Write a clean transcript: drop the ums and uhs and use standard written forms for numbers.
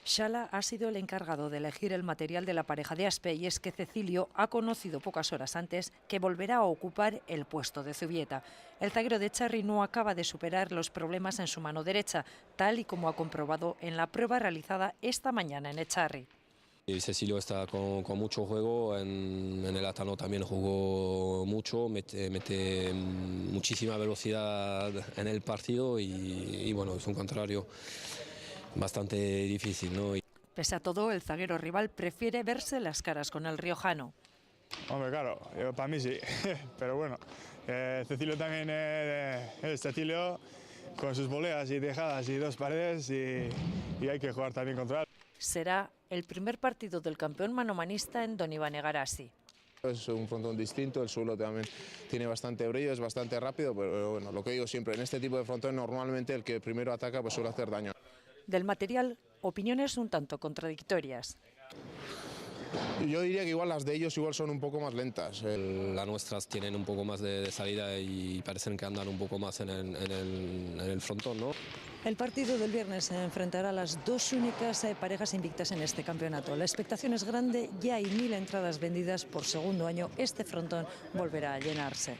Shala ha sido el encargado de elegir el material de la pareja de Aspe y es que Cecilio ha conocido pocas horas antes que volverá a ocupar el puesto de Zubieta. El zaguero de Echarri no acaba de superar los problemas en su mano derecha, tal y como ha comprobado en la prueba realizada esta mañana en Echarri. Cecilio está con mucho juego, en el Atano también jugó mucho, mete muchísima velocidad en el partido y bueno, es un contrario bastante difícil, ¿no? Pese a todo, el zaguero rival prefiere verse las caras con el riojano. Hombre, claro, para mí sí, pero bueno, Cecilio también es Cecilio con sus voleas y dejadas y dos paredes y hay que jugar también contra él. Será el primer partido del campeón manomanista en Don Iván Egarasi. Es un frontón distinto, el suelo también tiene bastante brillo, es bastante rápido, pero bueno, lo que digo siempre, en este tipo de frontón normalmente el que primero ataca pues suele hacer daño. Del material, opiniones un tanto contradictorias. Yo diría que igual las de ellos igual son un poco más lentas. Las nuestras tienen un poco más de salida y parecen que andan un poco más en el frontón, ¿no? El partido del viernes se enfrentará a las dos únicas parejas invictas en este campeonato. La expectación es grande, ya hay 1000 entradas vendidas por segundo año. Este frontón volverá a llenarse.